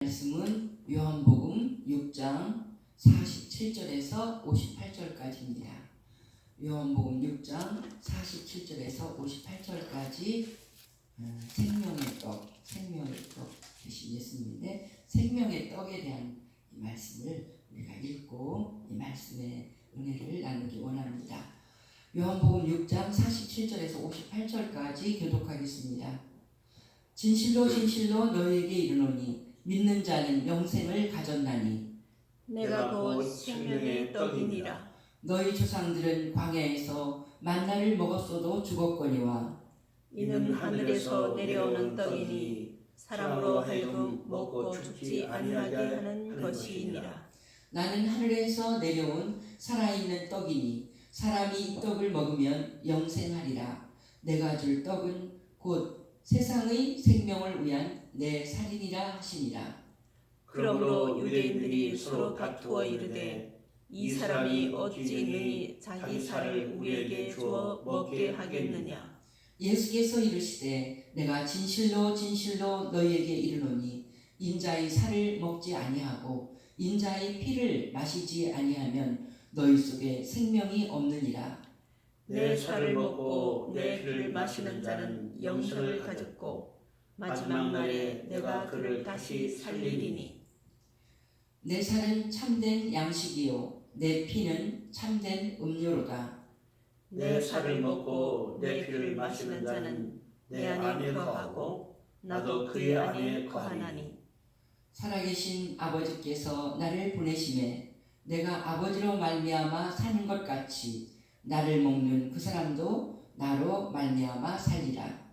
말씀은 요한복음 6장 47절에서 58절까지입니다. 요한복음 6장 47절에서 58절까지 생명의 떡 되신 예수님인데, 생명의 떡에 대한 이 말씀을 우리가 읽고 이 말씀의 은혜를 나누기 원합니다. 요한복음 6장 47절에서 58절까지 교독하겠습니다. 진실로 진실로 너희에게 이르노니 믿는 자는 영생을 가졌나니 내가 곧 생명의 떡이니라. 너희 조상들은 광야에서 만나를 먹었어도 죽었거니와 이는 하늘에서 내려오는 떡이니 사람으로 하여금 먹고 죽지 아니하게 하는 것이니라. 나는 하늘에서 내려온 살아있는 떡이니 사람이 이 떡을 먹으면 영생하리라. 내가 줄 떡은 곧 세상의 생명을 위한 내 살이니라 하시니라. 그러므로 유대인들이 서로 다투어 이르되 이 사람이 어찌 능히 자기 살을 우리에게 주어 먹게 하겠느냐. 예수께서 이르시되 내가 진실로 진실로 너희에게 이르노니 인자의 살을 먹지 아니하고 인자의 피를 마시지 아니하면 너희 속에 생명이 없느니라. 내 살을 먹고 내 피를 마시는 자는 영생을 가졌고 마지막 날에 내가 그를 다시 살리리니. 내 살은 참된 양식이요 내 피는 참된 음료로다. 내 살을 먹고 내 피를 마시는 자는 내 안에 거하고 나도 그의 안에 거하나니. 살아계신 아버지께서 나를 보내심에 내가 아버지로 말미암아 사는 것 같이 나를 먹는 그 사람도 나로 말미암아 살리라.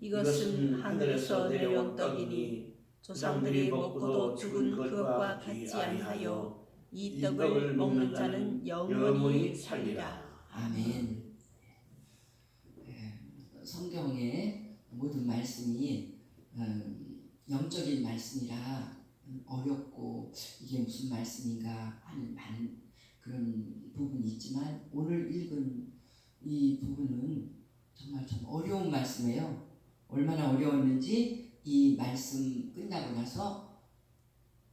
이것은 하늘에서 내려온 떡이니 조상들이 먹고도 죽은 그것과 같지 아니하여 이 떡을 먹는 자는 영원히 살리라. 아멘. 성경의 모든 말씀이 영적인 말씀이라 어렵고 이게 무슨 말씀인가 하는 많은 그런 부분이 있지만, 오늘 읽은 이 부분은 정말 좀 어려운 말씀이에요. 얼마나 어려웠는지 이 말씀 끝나고 나서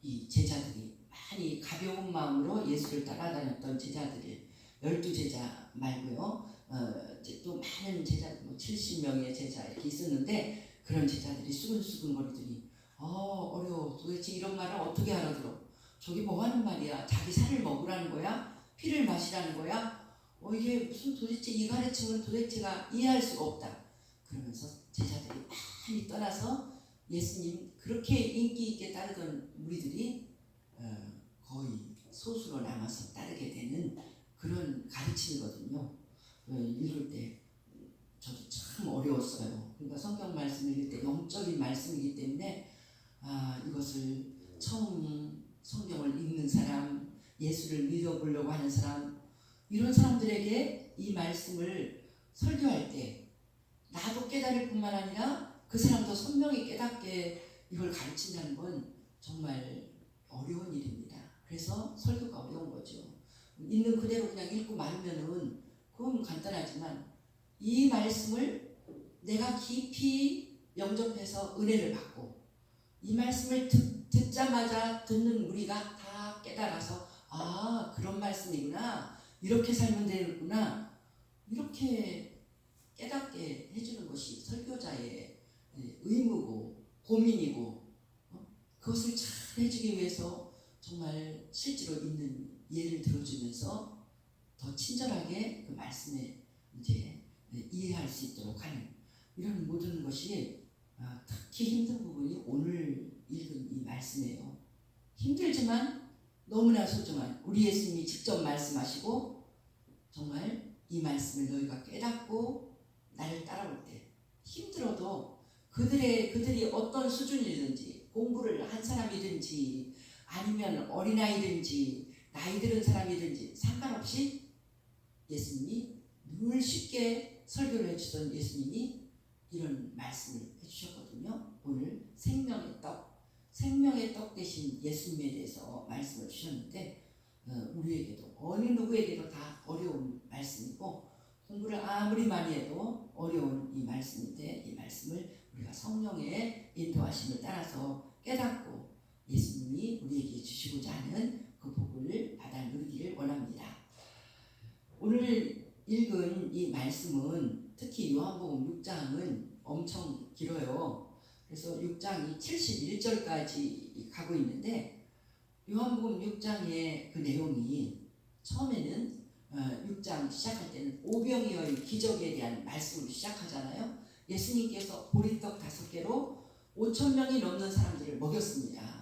이 제자들이 많이 가벼운 마음으로 예수를 따라다녔던 제자들이 12제자 말고요, 또 많은 제자들, 70명의 제자 이렇게 있었는데, 그런 제자들이 수근수근거리더니 어려워. 도대체 이런 말을 어떻게 알아들어? 저게 뭐 하는 말이야? 자기 살을 먹으라는 거야? 피를 마시라는 거야? 이게 무슨 도대체 이 가르침은 도대체가 이해할 수가 없다. 그러면서 제자들이 많이 떠나서 예수님 그렇게 인기 있게 따르던 무리들이 거의 소수로 남아서 따르게 되는 그런 가르침이거든요. 읽을 때 저도 참 어려웠어요. 그러니까 성경 말씀 읽을 때 영적인 말씀이기 때문에 이것을 처음 성경을 읽는 사람, 예수를 믿어보려고 하는 사람, 이런 사람들에게 이 말씀을 설교할 때 나도 깨달을 뿐만 아니라 그 사람도 선명히 깨닫게 이걸 가르친다는 건 정말 어려운 일입니다. 그래서 설교가 어려운 거죠. 있는 그대로 그냥 읽고 말면은 그건 간단하지만, 이 말씀을 내가 깊이 영접해서 은혜를 받고 이 말씀을 듣자마자 듣는 우리가 다 깨달아서 그런 말씀이구나, 이렇게 살면 되겠구나, 이렇게 깨닫게 해주는 것이 설교자의 의무고 고민이고, 그것을 잘 해주기 위해서 정말 실제로 있는 예를 들어주면서 더 친절하게 그 말씀에 이제 이해할 수 있도록 하는 이런 모든 것이 특히 힘든 부분이 오늘 읽은 이 말씀이에요. 힘들지만 너무나 소중한 우리 예수님이 직접 말씀하시고, 정말 이 말씀을 너희가 깨닫고 나를 따라올 때 힘들어도 그들이 어떤 수준이든지, 공부를 한 사람이든지 아니면 어린아이든지 나이 들은 사람이든지 상관없이 예수님이 늘 쉽게 설교를 해주던 예수님이 이런 말씀을 해주셨거든요. 오늘 생명의 떡 대신 예수님에 대해서 말씀을 주셨는데, 우리에게도 어느 누구에게도 다 어려운 말씀이고, 공부를 아무리 많이 해도 어려운 이 말씀인데, 이 말씀을 우리가 성령의 인도하심을 따라서 깨닫고 주시고자 하는 그 복을 받아 누리기를 원합니다. 오늘 읽은 이 말씀은 특히 요한복음 6장은 엄청 길어요. 그래서 6장이 71절까지 가고 있는데 요한복음 6장의 그 내용이 처음에는 6장 시작할 때는 오병이어의 기적에 대한 말씀으로 시작하잖아요. 예수님께서 보리떡 5개로 5,000명이 넘는 사람들을 먹였습니다.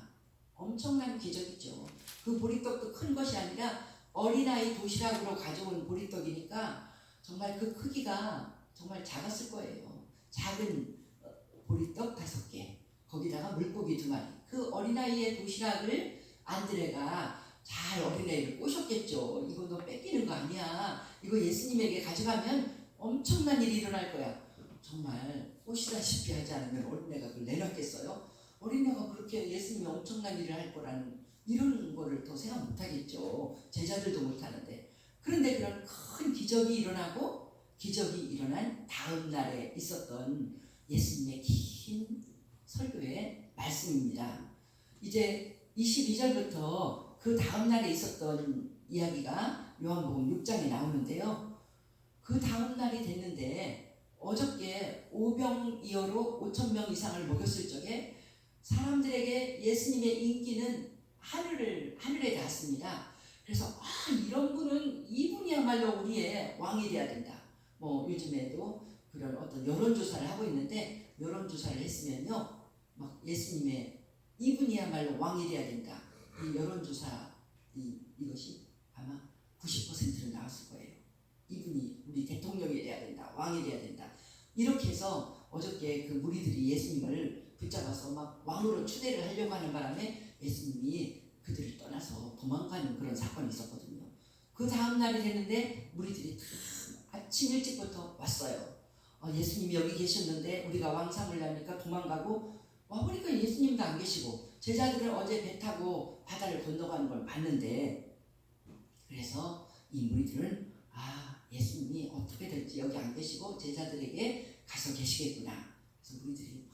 엄청난 기적이죠. 그 보리떡도 큰 것이 아니라 어린아이 도시락으로 가져온 보리떡이니까 정말 그 크기가 정말 작았을 거예요. 작은 보리떡 5개, 거기다가 물고기 2마리. 그 어린아이의 도시락을 안드레가 잘 어린아이를 꼬셨겠죠. 이거 너 뺏기는 거 아니야. 이거 예수님에게 가져가면 엄청난 일이 일어날 거야. 정말 꼬시다시피 하지 않으면 어린애가 그걸 내놨겠어요? 어린애가 그렇게 예수님이 엄청난 일을 할 거라는 이런 거를 더 생각 못하겠죠. 제자들도 못하는데. 그런데 그런 큰 기적이 일어나고 기적이 일어난 다음 날에 있었던 예수님의 긴 설교의 말씀입니다. 이제 22절부터 그 다음 날에 있었던 이야기가 요한복음 6장에 나오는데요. 그 다음 날이 됐는데 어저께 오병이어로 5,000명 이상을 먹였을 적에 사람들에게 예수님의 인기는 하늘에 닿았습니다. 그래서 이런 분은 이분이야말로 우리의 왕이 돼야 된다. 뭐 요즘에도 그런 어떤 여론조사를 하고 있는데 여론조사를 했으면요 막 예수님의 이분이야말로 왕이 돼야 된다. 이 여론조사 이것이 아마 90%는 나왔을 거예요. 이분이 우리 대통령이 돼야 된다. 왕이 돼야 된다. 이렇게 해서 어저께 그 무리들이 예수님을 붙잡아서 막 왕으로 추대를 하려고 하는 바람에 예수님이 그들을 떠나서 도망가는 그런 사건이 있었거든요. 그 다음 날이 됐는데 무리들이 다 아침 일찍부터 왔어요. 예수님이 여기 계셨는데 우리가 왕 삼으려니까 도망가고 와보니까 예수님도 안 계시고 제자들은 어제 배 타고 바다를 건너가는 걸 봤는데 그래서 이 무리들은 예수님이 어떻게 될지 여기 안 계시고 제자들에게 가서 계시겠구나. 그래서 무리들이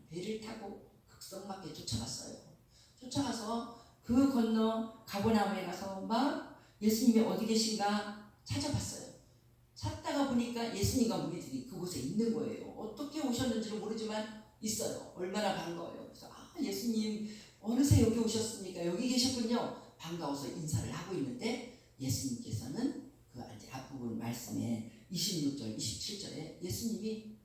배를 타고 극성맞게 쫓아갔어요. 쫓아가서 그 건너 가버나움에 가서 막 예수님이 어디 계신가 찾아봤어요. 찾다가 보니까 예수님과 무리들이 그곳에 있는 거예요. 어떻게 오셨는지는 모르지만 있어요. 얼마나 반가워요. 그래서 예수님 어느새 여기 오셨습니까? 여기 계셨군요. 반가워서 인사를 하고 있는데 예수님께서는 그 이제 앞부분 말씀에 26절, 27절에 예수님이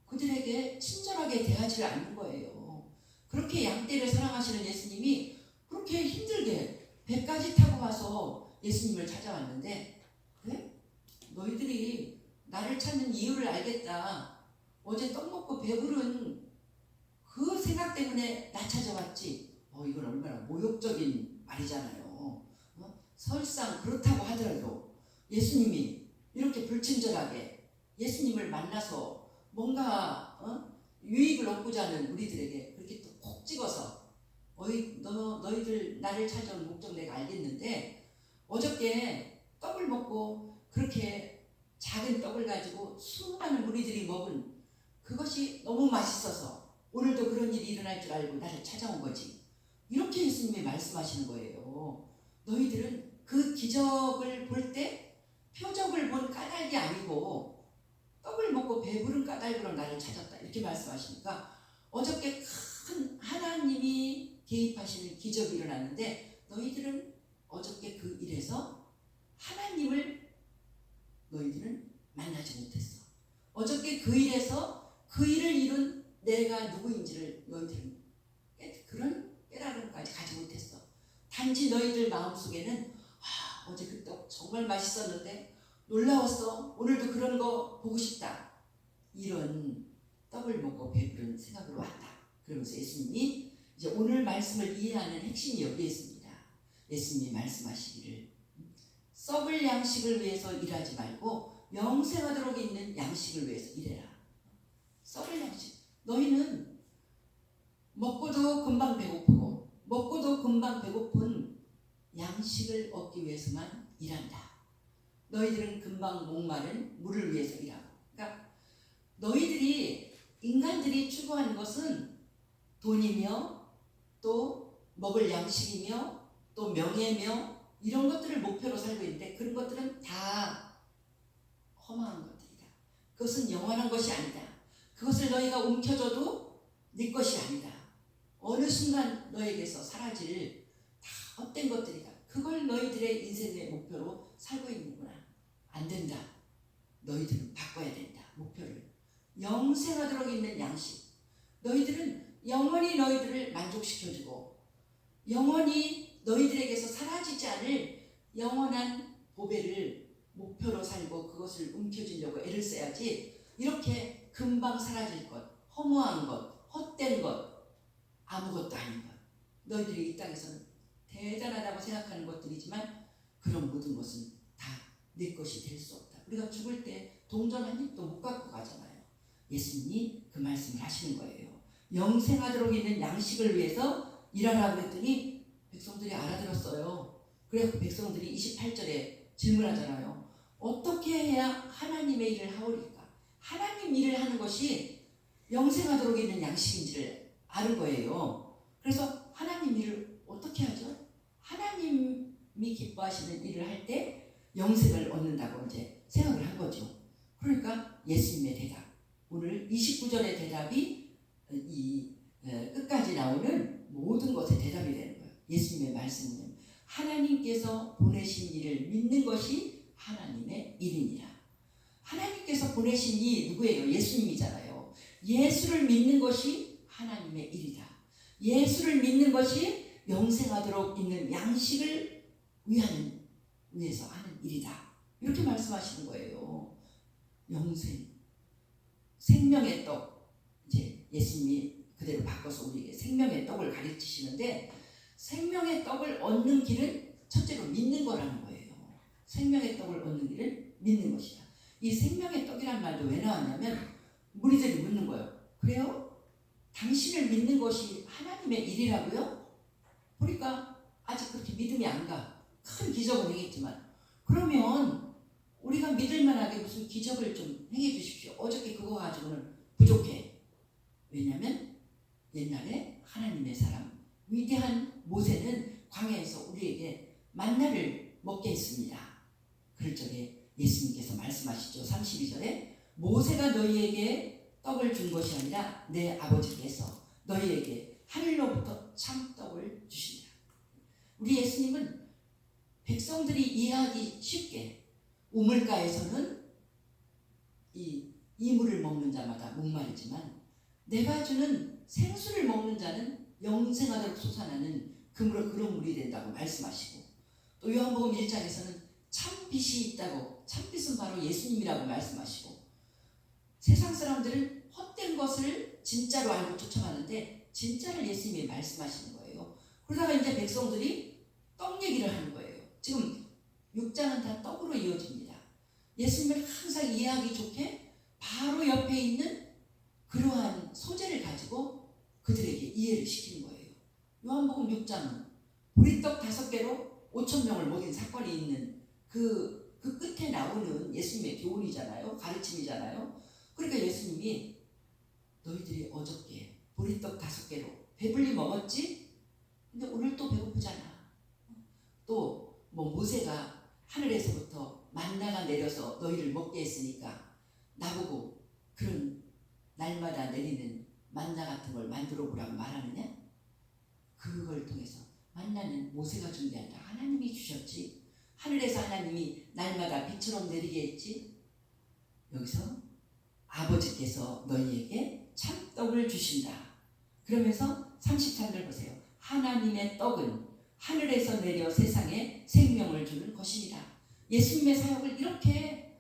그들에게 친절하게 대하지 않는 거예요. 그렇게 양떼를 사랑하시는 예수님이 그렇게 힘들게 배까지 타고 와서 예수님을 찾아왔는데 그래? 너희들이 나를 찾는 이유를 알겠다. 어제 떡 먹고 배부른 그 생각 때문에 나 찾아왔지. 이건 얼마나 모욕적인 말이잖아요. 설상 그렇다고 하더라도 예수님이 이렇게 불친절하게 예수님을 만나서 뭔가 유익을 얻고자 하는 우리들에게 그렇게 또 콕 찍어서 너희들 나를 찾아온 목적 내가 알겠는데 어저께 떡을 먹고 그렇게 작은 떡을 가지고 수많은 무리들이 먹은 그것이 너무 맛있어서 오늘도 그런 일이 일어날 줄 알고 나를 찾아온 거지. 이렇게 예수님이 말씀하시는 거예요. 너희들은 그 기적을 볼 때 표적을 본 까닭이 아니고 떡을 먹고 배부른 까닭으로 나를 찾았다. 이렇게 말씀하시니까 어저께 큰 하나님이 개입하시는 기적이 일어났는데 너희들은 어저께 그 일에서 하나님을 너희들은 만나지 못했어. 어저께 그 일에서 그 일을 이룬 내가 누구인지를 너희들은 그런 깨달음까지 가지 못했어. 단지 너희들 마음속에는 어제 그 떡 정말 맛있었는데 놀라웠어. 오늘도 그런 거 보고 싶다. 이런 떡을 먹고 배부른 생각으로 왔다. 그러면서 예수님이 이제 오늘 말씀을 이해하는 핵심이 여기에 있습니다. 예수님이 말씀하시기를 썩을 양식을 위해서 일하지 말고 영생하도록 있는 양식을 위해서 일해라. 썩을 양식. 너희는 먹고도 금방 배고프고 먹고도 금방 배고픈 양식을 얻기 위해서만 일한다. 너희들은 금방 목마른 물을 위해서 일하고. 그러니까 인간들이 추구하는 것은 돈이며 또 먹을 양식이며 또 명예며 이런 것들을 목표로 살고 있는데 그런 것들은 다 허망한 것들이다. 그것은 영원한 것이 아니다. 그것을 너희가 움켜줘도 네 것이 아니다. 어느 순간 너에게서 사라질 다 헛된 것들이다. 그걸 너희들의 인생의 목표로 살고 있는구나. 안 된다. 너희들은 바꿔야 된다. 목표를. 영생하도록 있는 양식. 너희들은 영원히 너희들을 만족시켜주고 영원히 너희들에게서 사라지지 않을 영원한 보배를 목표로 살고 그것을 움켜쥐려고 애를 써야지 이렇게 금방 사라질 것, 허무한 것, 헛된 것, 아무것도 아닌 것. 너희들이 이 땅에서는 대단하다고 생각하는 것들이지만 그런 모든 것은 다 내 것이 될 수 없다. 우리가 죽을 때 동전 한 입도 못 갖고 가잖아요. 예수님이 그 말씀을 하시는 거예요. 영생하도록 있는 양식을 위해서 일하라고 했더니 백성들이 알아들었어요. 그래서 백성들이 28절에 질문하잖아요. 어떻게 해야 하나님의 일을 하오리까? 하나님 일을 하는 것이 영생하도록 있는 양식인지를 아는 거예요. 그래서 하나님 일을 어떻게 하죠? 하나님이 기뻐하시는 일을 할 때 영생을 얻는다고 이제 생각을 한 거죠. 그러니까 예수님의 대답. 오늘 29절의 대답이 이 끝까지 나오는 모든 것의 대답이 되는 거예요. 예수님의 말씀은 하나님께서 보내신 일을 믿는 것이 하나님의 일이니라. 하나님께서 보내신 이 누구예요? 예수님이잖아요. 예수를 믿는 것이 하나님의 일이다. 예수를 믿는 것이 영생하도록 있는 양식을 위해서 하는 일이다. 이렇게 말씀하시는 거예요. 영생, 생명의 떡. 이제 예수님이 그대로 바꿔서 우리에게 생명의 떡을 가르치시는데 생명의 떡을 얻는 길은 첫째로 믿는 거라는 거예요. 생명의 떡을 얻는 길은 믿는 것이다. 이 생명의 떡이란 말도 왜 나왔냐면 무리들이 묻는 거예요. 그래요? 당신을 믿는 것이 하나님의 일이라고요? 보니까 아직 그렇게 믿음이 안 가. 큰 기적은 행했지만 그러면 우리가 믿을 만하게 무슨 기적을 좀 행해 주십시오. 어저께 그거 가지고는 부족해. 왜냐하면 옛날에 하나님의 사람 위대한 모세는 광야에서 우리에게 만나를 먹게 했습니다. 그럴 적에 예수님께서 말씀하시죠. 32절에 모세가 너희에게 떡을 준 것이 아니라 내 아버지께서 너희에게 하늘로부터 참떡을 주신다. 우리 예수님은 백성들이 이해하기 쉽게 우물가에서는 이 이물을 먹는 자마다 목마르지만 내가 주는 생수를 먹는 자는 영생하도록 솟아나는 그런 물이 된다고 말씀하시고 또 요한복음 1장에서는 참빛이 있다고 참빛은 바로 예수님이라고 말씀하시고 세상 사람들은 헛된 것을 진짜로 알고 쫓아가는데 진짜를 예수님이 말씀하시는 거예요. 그러다가 이제 백성들이 떡 얘기를 하는 거예요. 지금 6장은 다 떡으로 이어집니다. 예수님을 항상 이해하기 좋게 바로 옆에 있는 그러한 소재를 가지고 그들에게 이해를 시키는 거예요. 요한복음 6장은 보리떡 5개로 5,000명을 먹인 사건이 있는 그 끝에 나오는 예수님의 교훈이잖아요. 가르침이잖아요. 그러니까 예수님이 너희들이 어저께 보리떡 5개로 배불리 먹었지? 근데 오늘 또 배고프잖아. 또 모세가 하늘에서부터 만나가 내려서 너희를 먹게 했으니까 나보고 그런 날마다 내리는 만나 같은 걸 만들어 보라고 말하느냐? 그걸 통해서 만나는 모세가 준 게 아니라 하나님이 주셨지. 하늘에서 하나님이 날마다 비처럼 내리게 했지. 여기서 아버지께서 너희에게 참떡을 주신다. 그러면서 33절 보세요. 하나님의 떡은 하늘에서 내려 세상에 생명을 주는 것입니다. 예수님의 사역을 이렇게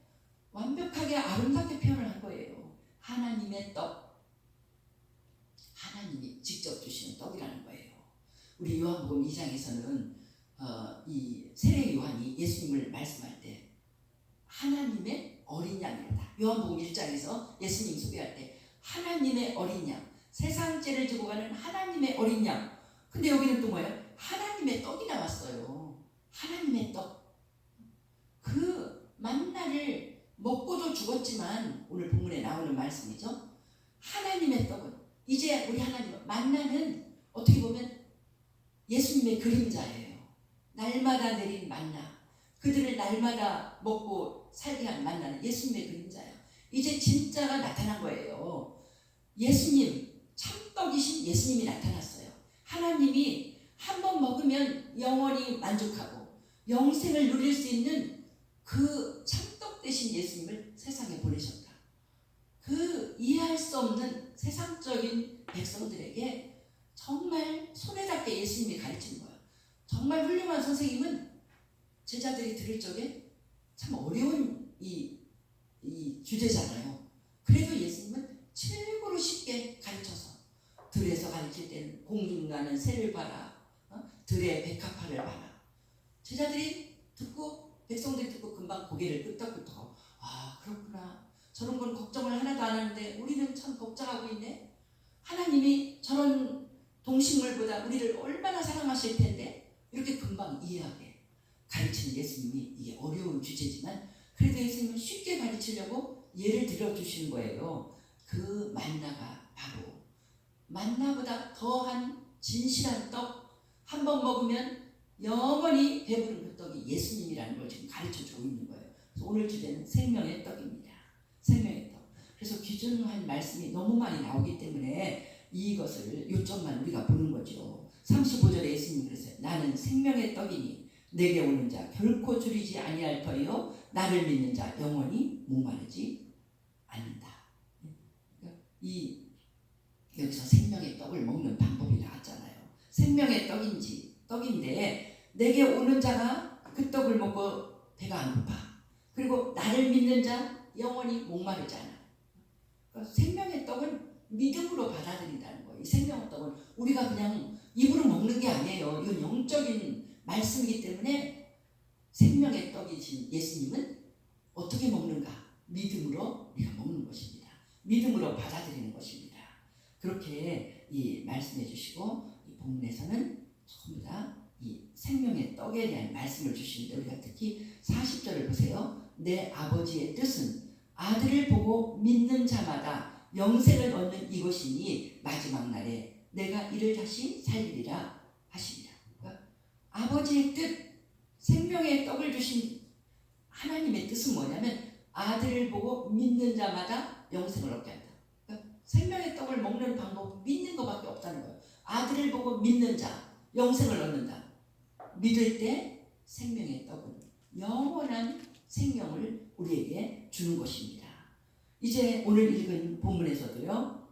완벽하게 아름답게 표현을 한 거예요. 하나님의 떡, 하나님이 직접 주시는 떡이라는 거예요. 우리 요한복음 2장에서는 이 세례 요한이 예수님을 말씀할 때 하나님의 어린 양이다. 요한복음 1장에서 예수님 소개할 때 하나님의 어린 양, 세상 죄를 지고 가는 하나님의 어린 양. 근데 여기는 또 뭐예요? 하나님의 떡이 나왔어요. 하나님의 떡. 그 만나를 먹고도 죽었지만 오늘 본문에 나오는 말씀이죠. 하나님의 떡은 이제 우리 하나님 만나는 어떻게 보면 예수님의 그림자예요. 날마다 내린 만나, 그들을 날마다 먹고 살게 한 만나는 예수님의 그림자예요. 이제 진짜가 나타난 거예요. 예수님, 참떡이신 예수님이 나타났어요. 하나님이 한 번 먹으면 영원히 만족하고 영생을 누릴 수 있는 그 참떡 되신 예수님을 세상에 보내셨다. 그 이해할 수 없는 세상적인 백성들에게 정말 손에 닿게 예수님이 가르치는 거예요. 정말 훌륭한 선생님은 제자들이 들을 적에 참 어려운 이 주제잖아요. 그래도 예수님은 최고로 쉽게 가르쳐서, 들에서 가르칠 때는 공중나는 새를 봐라, 들의 백합화를 봐라. 제자들이 듣고, 백성들이 듣고 금방 고개를 끄덕끄덕, 아 그렇구나, 저런 건 걱정을 하나도 안 하는데 우리는 참 걱정하고 있네. 하나님이 저런 동식물보다 우리를 얼마나 사랑하실 텐데, 이렇게 금방 이해하게 가르치는 예수님이, 이게 어려운 주제지만 그래도 예수님은 쉽게 가르치려고 예를 들어주시는 거예요. 그 만나가 바로 만나보다 더한 진실한 떡, 한 번 먹으면 영원히 배부른 그 떡이 예수님이라는 걸 지금 가르쳐주고 있는 거예요. 그래서 오늘 주제는 생명의 떡입니다. 생명의 떡. 그래서 귀중한 말씀이 너무 많이 나오기 때문에 이것을 요점만 우리가 보는 거죠. 35절에 예수님이 그러세요. 나는 생명의 떡이니 내게 오는 자 결코 줄이지 아니할 터이요 나를 믿는 자 영원히 목마르지 않는다. 이 여기서 생명의 떡을 먹는 방법이 나왔잖아요. 생명의 떡인데 내게 오는 자가 그 떡을 먹고 배가 안 고파. 그리고 나를 믿는 자 영원히 목마르지 않아. 그러니까 생명의 떡은 믿음으로 받아들인다는 거예요. 이 생명의 떡은 우리가 그냥 입으로 먹는 게 아니에요. 이건 영적인 말씀이기 때문에 생명의 떡이신 예수님은 어떻게 먹는가? 믿음으로 우리가 먹는 것입니다. 믿음으로 받아들이는 것입니다. 그렇게 이 말씀해 주시고 이 본문에서는 전부 다 이 생명의 떡에 대한 말씀을 주시는데, 우리가 특히 40절을 보세요. 내 아버지의 뜻은 아들을 보고 믿는 자마다 영생을 얻는 이것이니 마지막 날에 내가 이를 다시 살리리라 하시니라. 그러니까 아버지의 뜻, 생명의 떡을 주신 하나님의 뜻은 뭐냐면 아들을 보고 믿는 자마다 영생을 얻게 한다. 그러니까 생명의 떡을 먹는 방법은 믿는 것밖에 없다는 거예요. 아들을 보고 믿는 자 영생을 얻는다. 믿을 때 생명의 떡은 영원한 생명을 우리에게 주는 것입니다. 이제 오늘 읽은 본문에서도요,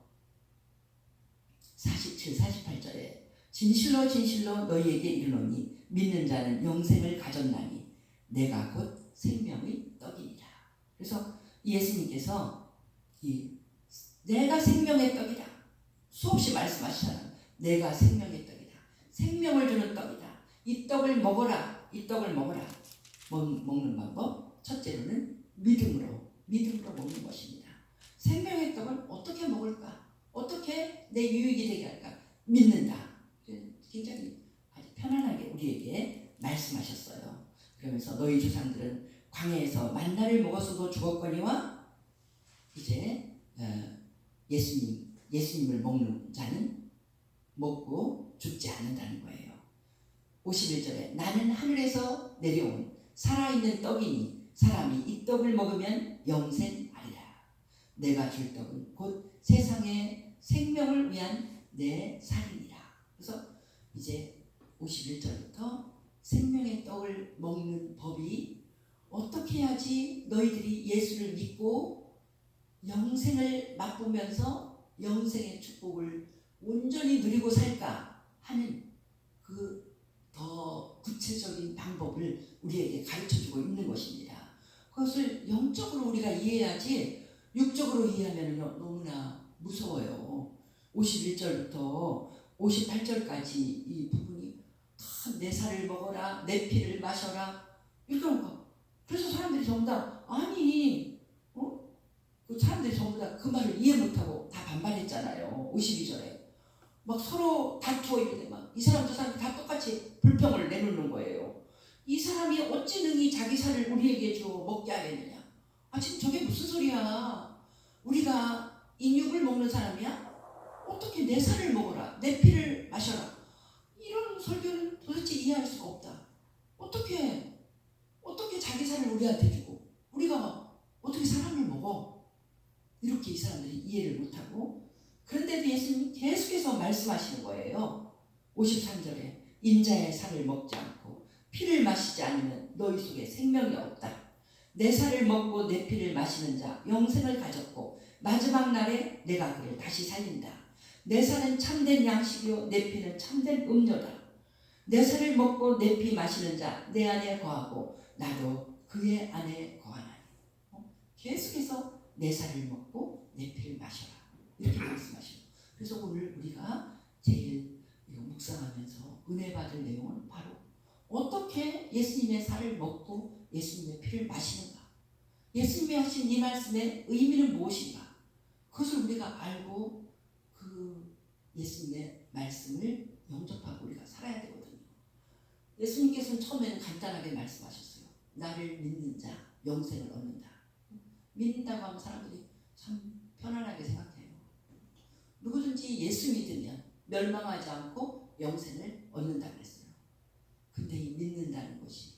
47, 48절에 진실로 진실로 너희에게 이르노니 믿는 자는 영생을 가졌나니 내가 곧 생명의 떡이니라. 그래서 예수님께서 내가 생명의 떡이다 수없이 말씀하시잖아요. 내가 생명의 떡이다. 생명을 주는 떡이다. 이 떡을 먹어라. 이 떡을 먹어라. 먹는 방법, 첫째로는 믿음으로 먹는 것입니다. 생명의 떡을 어떻게 먹을까? 어떻게 내 유익이 되게 할까? 믿는다. 굉장히 아주 편안하게 우리에게 말씀하셨어요. 그러면서 너희 조상들은 광야에서 만나를 먹었어도 죽었거니와 이제 예수님을 먹는 자는 먹고 죽지 않는다는 거예요. 51절에 나는 하늘에서 내려온 살아있는 떡이니 사람이 이 떡을 먹으면 영생하리라. 내가 줄 떡은 곧 세상의 생명을 위한 내 살이니라. 그래서 이제 51절부터 생명의 떡을 먹는 법이 어떻게 해야지 너희들이 예수를 믿고 영생을 맛보면서 영생의 축복을 온전히 누리고 살까 하는 그 더 구체적인 방법을 우리에게 가르쳐주고 있는 것입니다. 그것을 영적으로 우리가 이해해야지 육적으로 이해하면 너무나 무서워요. 51절부터 58절까지 이 부분이 다 내 살을 먹어라, 내 피를 마셔라 이런 거. 그래서 사람들이 전부 다 그 사람들이 전부 다 그 말을 이해 못하고 다 반발했잖아요. 52절에 막 서로 다투어 이러는데 막 이 사람 저 사람 다 똑같이 불평을 내놓는 거예요. 이 사람이 어찌 능히 자기 살을 우리에게 줘 먹게 하겠느냐. 지금 저게 무슨 소리야. 우리가 인육을 먹는 사람이야? 어떻게 내 살을 먹어라, 내 피를 마셔라, 이런 설교는 도대체 이해할 수가 없다. 어떻게 자기 살을 우리한테 주고 우리가 어떻게 사람을 먹어? 이렇게 이 사람들이 이해를 못하고, 그런데도 예수님이 계속해서 말씀하시는 거예요. 53절에 인자의 살을 먹지 않고 피를 마시지 않으면 너희 속에 생명이 없다. 내 살을 먹고 내 피를 마시는 자 영생을 가졌고 마지막 날에 내가 그를 다시 살린다. 내 살은 참된 양식이요 내 피는 참된 음료다. 내 살을 먹고 내 피 마시는 자 내 안에 거하고 나도 그의 안에 거하나니. 계속해서 내 살을 먹고 내 피를 마셔라, 이렇게 말씀하시고, 그래서 오늘 우리가 제일 이거 묵상하면서 은혜 받을 내용은 바로 어떻게 예수님의 살을 먹고 예수님의 피를 마시는가, 예수님이 하신 이 말씀의 의미는 무엇인가, 그것을 우리가 알고 그 예수님의 말씀을 영접하고 우리가 살아야 되거든요. 예수님께서는 처음에는 간단하게 말씀하셨어요. 나를 믿는 자 영생을 얻는다. 믿는다고 하면 사람들이 참 편안하게 생각해요. 누구든지 예수 믿으면 멸망하지 않고 영생을 얻는다 그랬어요. 근데 이 믿는다는 것이,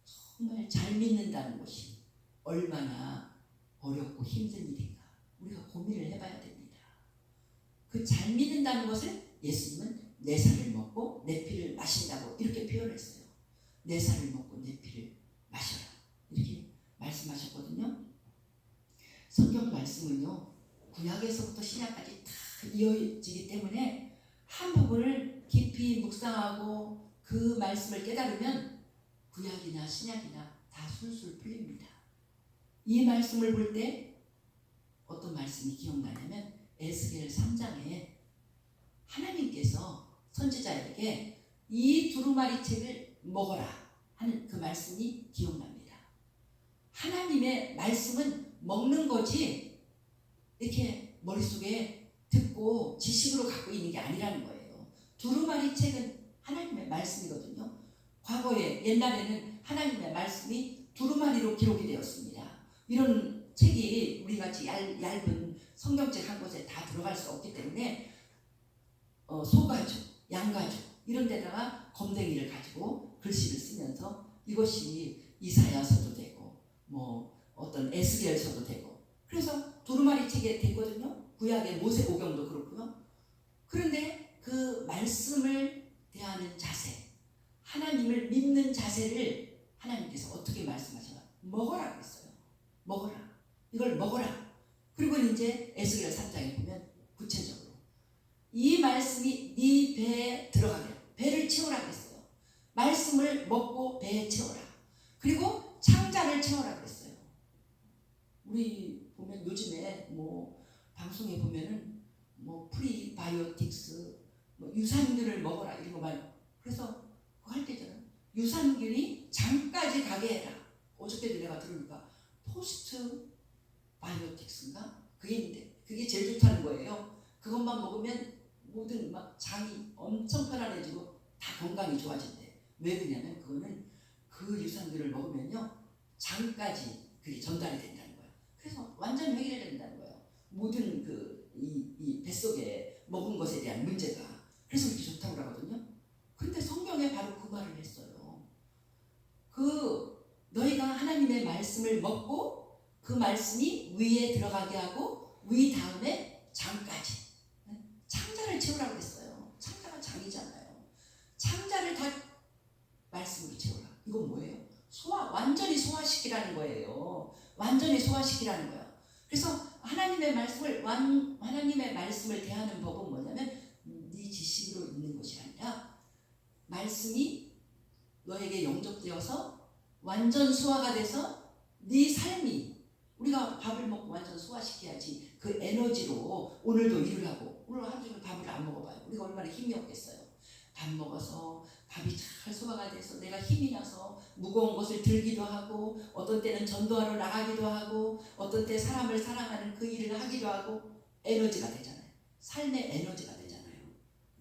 정말 잘 믿는다는 것이 얼마나 어렵고 힘든 일인가 우리가 고민을 해봐야 됩니다. 그 잘 믿는다는 것을 예수님은 내 살을 먹고 내 피를 마신다고 이렇게 표현했어요. 내 살을 먹고 내 피를 마셔라, 이렇게 말씀하셨거든요. 성경 말씀은요, 구약에서부터 신약까지 다 이어지기 때문에 한 부분을 깊이 묵상하고 그 말씀을 깨달으면 구약이나 신약이나 다 술술 풀립니다. 이 말씀을 볼 때 어떤 말씀이 기억나냐면 에스겔 3장에 하나님께서 선지자에게 이 두루마리 책을 먹어라 하는 그 말씀이 기억납니다. 하나님의 말씀은 먹는 거지 이렇게 머릿속에 듣고 지식으로 갖고 있는 게 아니라는 거예요. 두루마리 책은 하나님의 말씀이거든요. 과거에 옛날에는 하나님의 말씀이 두루마리로 기록이 되었습니다. 이런 책이 우리같이 얇은 성경책 한 곳에 다 들어갈 수 없기 때문에 소가죽, 양가죽 이런 데다가 검댕이를 가지고 글씨를 쓰면서 이것이 이사야서도 되고 뭐 어떤 에스겔서도 되고, 그래서 두루마리 책에 됐거든요. 구약의 모세오경도 그렇고요. 그런데 그 말씀을 대하는 자세, 하나님을 믿는 자세를 하나님께서 어떻게 말씀하시나? 먹어라 그랬어요. 먹어라. 이걸 먹어라. 그리고 이제 에스겔 3장에 보면 구체적으로 이 말씀이 네 배에 들어가게, 배를 채우라 그랬어요. 말씀을 먹고 배에 채워라. 그리고 창자를 채워라 그랬어요. 우리 보면 요즘에 뭐 방송에 보면은 뭐 프리바이오틱스, 뭐 유산균을 먹어라 이런 거 많이. 그래서 그거 할 때잖아요. 유산균이 장까지 가게 해라. 어저께도 내가 들으니까 포스트 바이오틱스인가 그게 있는데 그게 제일 좋다는 거예요. 그것만 먹으면 모든 막 장이 엄청 편안해지고 다 건강이 좋아진대. 왜 그러냐면 그거는 그 유산균을 먹으면요 장까지 그게 전달이 된다는 거예요. 그래서 완전히 해결된다는 거예요. 모든 이 뱃속에 먹은 것에 대한 문제가. 그래서 그렇게 좋다고 그러거든요. 근데 성경에 바로 그 말을 했어요. 너희가 하나님의 말씀을 먹고 그 말씀이 위에 들어가게 하고 위 다음에 장까지 창자를 채우라고 그랬어요. 창자가 장이잖아요. 창자를 다 말씀으로 채우라. 이건 뭐예요? 완전히 소화시키라는 거예요. 완전히 소화시키라는 거예요. 그래서 하나님의 말씀을 대하는 법은 뭐냐면 네 지식으로 있는 것이 아니라 말씀이 너에게 영접되어서 완전 소화가 돼서 네 삶이, 우리가 밥을 먹고 완전 소화시켜야지 그 에너지로 오늘도 일을 하고, 오늘 하루 종일 밥을 안 먹어봐요. 우리가 얼마나 힘이 없겠어요. 밥 먹어서 밥이 잘 소화가 돼서 내가 힘이 나서 무거운 것을 들기도 하고, 어떤 때는 전도하러 나가기도 하고, 어떤 때 사람을 사랑하는 그 일을 하기도 하고, 에너지가 되잖아요. 삶의 에너지가 되잖아요.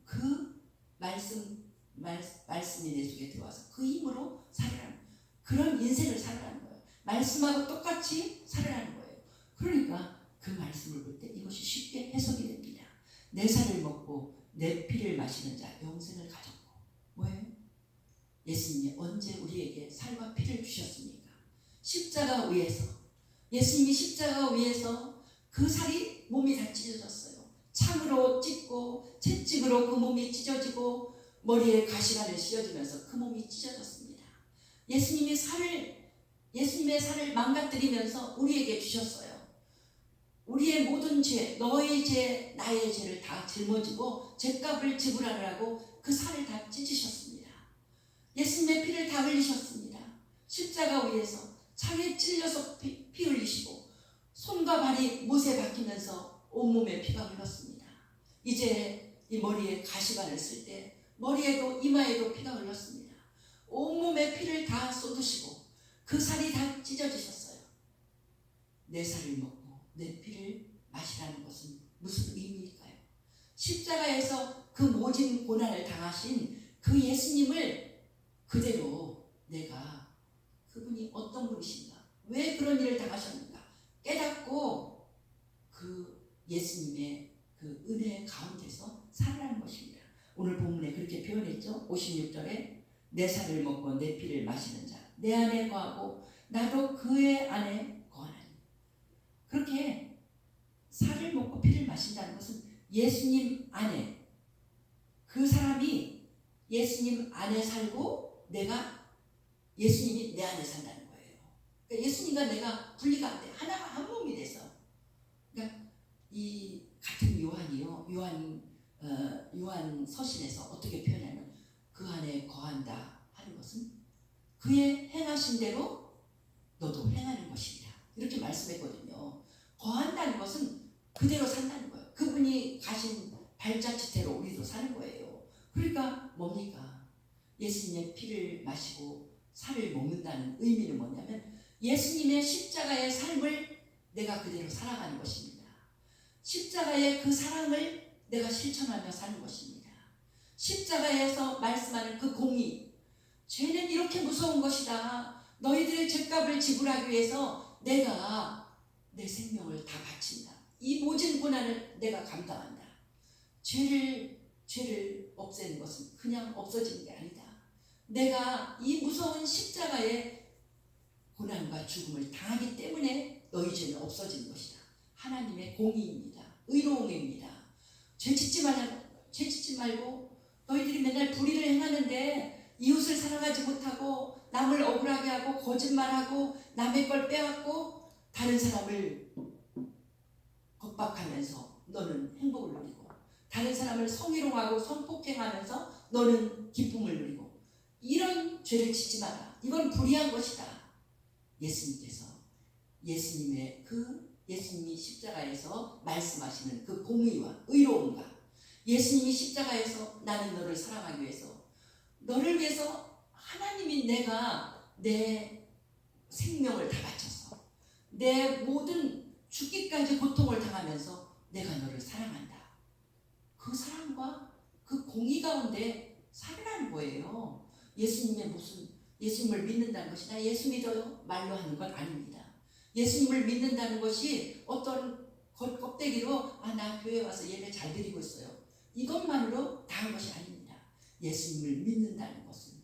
그 말씀이 내 속에 들어와서 그 힘으로 살아라는, 그런 인생을 살아라는 거예요. 말씀하고 똑같이 살아라는 거예요. 그러니까 그 말씀을 볼 때 이것이 쉽게 해석이 됩니다. 내 살을 먹고 내 피를 마시는 자 영생을 가졌고, 예수님이 언제 우리에게 살과 피를 주셨습니까? 십자가 위에서. 예수님이 십자가 위에서 그 살이 몸이 다 찢어졌어요. 창으로 찢고 채찍으로 그 몸이 찢어지고 머리에 가시관을 씌워지면서 그 몸이 찢어졌습니다. 예수님의 살을 망가뜨리면서 우리에게 주셨어요. 우리의 모든 죄, 너의 죄, 나의 죄를 다 짊어지고 죄값을 지불하라고 그 살을 다 찢으셨습니다. 예수님의 피를 다 흘리셨습니다. 십자가 위에서 창에 찔려서 피 흘리시고 손과 발이 못에 박히면서 온몸에 피가 흘렀습니다. 이제 이 머리에 가시관을 쓸 때 머리에도 이마에도 피가 흘렀습니다. 온몸에 피를 다 쏟으시고 그 살이 다 찢어지셨어요. 내 살을 먹고 내 피를 마시라는 것은 무슨 의미일까요? 십자가에서 그 모진 고난을 당하신 그 예수님을 그대로 내가 그분이 어떤 분이신가, 왜 그런 일을 당하셨는가 깨닫고 그 예수님의 그 은혜 가운데서 살아가는 것입니다. 오늘 본문에 그렇게 표현했죠. 56절에 내 살을 먹고 내 피를 마시는 자 내 안에 거하고 나도 그의 안에 거하나니. 그렇게 살을 먹고 피를 마신다는 것은 예수님 안에, 그 사람이 예수님 안에 살고 내가 예수님이 내 안에 산다는 거예요. 그러니까 예수님과 내가 분리가 안 돼. 하나가 한 몸이 돼서. 그러니까 이 같은 요한이요. 요한 서신에서 어떻게 표현하면 그 안에 거한다 하는 것은 그의 행하신 대로 너도 행하는 것이다. 이렇게 말씀했거든요. 거한다는 것은 그대로 산다는 거예요. 그분이 가신 발자취대로 우리도 사는 거예요. 그러니까 뭡니까? 예수님의 피를 마시고 살을 먹는다는 의미는 뭐냐면 예수님의 십자가의 삶을 내가 그대로 살아가는 것입니다. 십자가의 그 사랑을 내가 실천하며 사는 것입니다. 십자가에서 말씀하는 그 공의, 죄는 이렇게 무서운 것이다. 너희들의 죄값을 지불하기 위해서 내가 내 생명을 다 바친다. 이 모진 고난을 내가 감당한다. 죄를 없애는 것은 그냥 없어지는 게 아니다. 내가 이 무서운 십자가의 고난과 죽음을 당하기 때문에 너희 죄는 없어지는 것이다. 하나님의 공의입니다. 의로움입니다. 죄 짓지 말고 너희들이 맨날 불의를 행하는데 이웃을 사랑하지 못하고 남을 억울하게 하고 거짓말하고 남의 걸 빼앗고 다른 사람을 겁박하면서 너는 행복을 누리고 다른 사람을 성희롱하고 성폭행하면서 너는 기쁨을 누리고 이런 죄를 짓지 마라. 이건 불의한 것이다. 예수님께서 예수님이 십자가에서 말씀하시는 그 공의와 의로움과 예수님이 십자가에서 나는 너를 사랑하기 위해서 너를 위해서 하나님이 내가 내 생명을 다 바쳐서 내 모든 죽기까지 고통을 당하면서 내가 너를 사랑한다. 그 사랑과 그 공의 가운데 살아가는 거예요. 예수님을 믿는다는 것이 나 예수 믿어요 말로 하는 건 아닙니다. 예수님을 믿는다는 것이 어떤 껍데기로 나 교회 와서 예배 잘 드리고 있어요. 이것만으로 다 한 것이 아닙니다. 예수님을 믿는다는 것은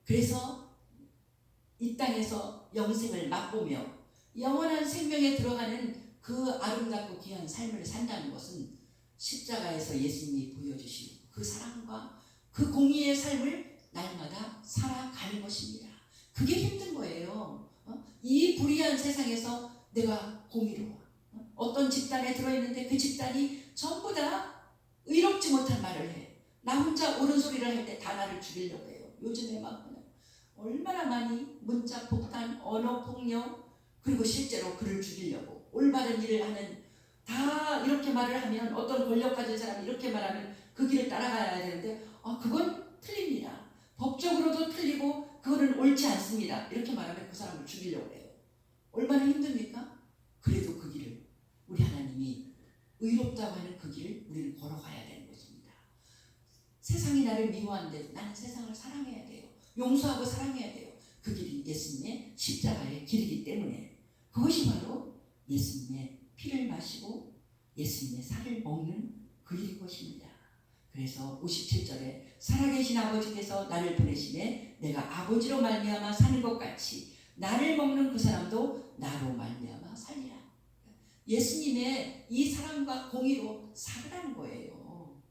그래서 이 땅에서 영생을 맛보며 영원한 생명에 들어가는 그 아름답고 귀한 삶을 산다는 것은 십자가에서 예수님이 보여주신 그 사랑과 그 공의의 삶을 날마다 살아가는 것입니다. 그게 힘든 거예요. 이 불의한 세상에서 내가 공의로워. 어떤 집단에 들어있는데 그 집단이 전부 다 의롭지 못한 말을 해. 나 혼자 옳은 소리를 할 때 다 나를 죽이려고 해요. 요즘에 막 얼마나 많이 문자 폭탄, 언어 폭력, 그리고 실제로 그를 죽이려고 올바른 일을 하는 다 이렇게 말을 하면 어떤 권력 가진 사람이 이렇게 말하면 그 길을 따라가야 되는데 그건 틀립니다. 법적으로도 틀리고 그거는 옳지 않습니다. 이렇게 말하면 그 사람을 죽이려고 해요. 얼마나 힘듭니까? 그래도 그 길을 우리 하나님이 의롭다고 하는 그 길을 우리는 걸어가야 되는 것입니다. 세상이 나를 미워하는데 나는 세상을 사랑해야 돼요. 용서하고 사랑해야 돼요. 그 길이 예수님의 십자가의 길이기 때문에 그것이 바로 예수님의 피를 마시고 예수님의 살을 먹는 그 일인 것입니다. 그래서 57절에 살아계신 아버지께서 나를 보내심에 내가 아버지로 말미암아 사는 것 같이 나를 먹는 그 사람도 나로 말미암아 살리라. 예수님의 이 사랑과 공의로 살으라는 거예요.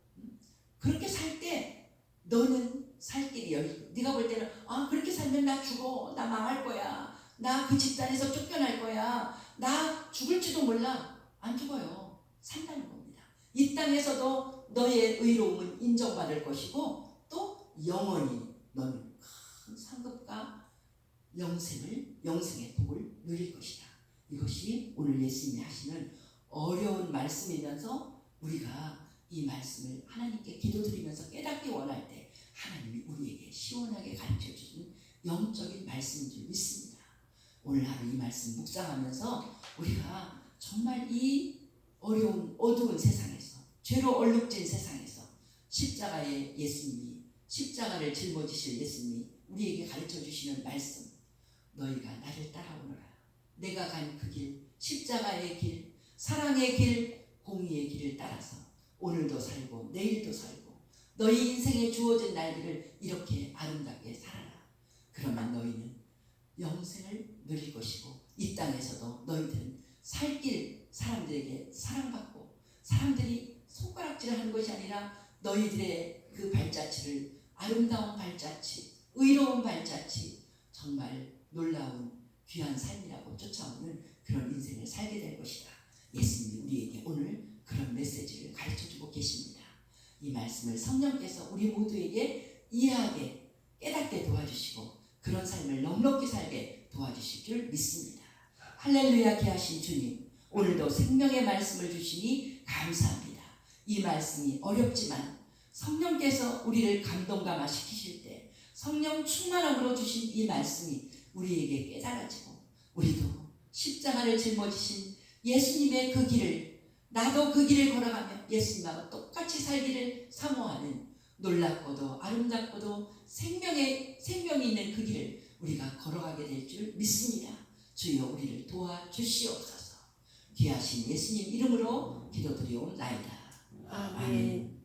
그렇게 살 때 너는 살 길이 열리고, 네가 볼 때는 그렇게 살면 나 죽어, 나 망할 거야, 나 그 집단에서 쫓겨날 거야, 나 죽을지도 몰라. 안 죽어요. 산다는 겁니다. 이 땅에서도 너의 의로움은 인정받을 것이고 또 영원히 너는 큰 상급과 영생의 복을 누릴 것이다. 이것이 오늘 예수님이 하시는 어려운 말씀이면서 우리가 이 말씀을 하나님께 기도드리면서 깨닫기 원할 때 하나님이 우리에게 시원하게 가르쳐주는 영적인 말씀인 줄 믿습니다. 오늘 하루 이 말씀 묵상하면서 우리가 정말 이 어려운 어두운 세상에서, 죄로 얼룩진 세상에서 십자가의 예수님이, 십자가를 짊어지실 예수님이 우리에게 가르쳐주시는 말씀, 너희가 나를 따라오너라. 내가 간 그 길, 십자가의 길, 사랑의 길, 공의의 길을 따라서 오늘도 살고 내일도 살고 너희 인생에 주어진 날들을 이렇게 아름답게 살아라. 그러면 너희는 영생을 누릴 것이고 이 땅에서도 너희들은 살 길, 사람들에게 사랑받고 사람들이 손가락질하는 것이 아니라 너희들의 그 발자취를 아름다운 발자취, 의로운 발자취, 정말 놀라운 귀한 삶이라고 쫓아오는 그런 인생을 살게 될 것이다. 예수님이 우리에게 오늘 그런 메시지를 가르쳐주고 계십니다. 이 말씀을 성령께서 우리 모두에게 이해하게 깨닫게 도와주시고 그런 삶을 넉넉히 살게 도와주실 줄 믿습니다. 할렐루야. 귀하신 주님, 오늘도 생명의 말씀을 주시니 감사합니다. 이 말씀이 어렵지만 성령께서 우리를 감동감화시키실 때 성령 충만함으로 주신 이 말씀이 우리에게 깨달아지고 우리도 십자가를 짊어지신 예수님의 그 길을, 나도 그 길을 걸어가며 예수님하고 똑같이 살기를 사모하는 놀랍고도 아름답고도 생명이 있는 그 길을 우리가 걸어가게 될 줄 믿습니다. 주여 우리를 도와주시옵소서. 귀하신 예수님 이름으로 기도드리옵나이다. 아멘.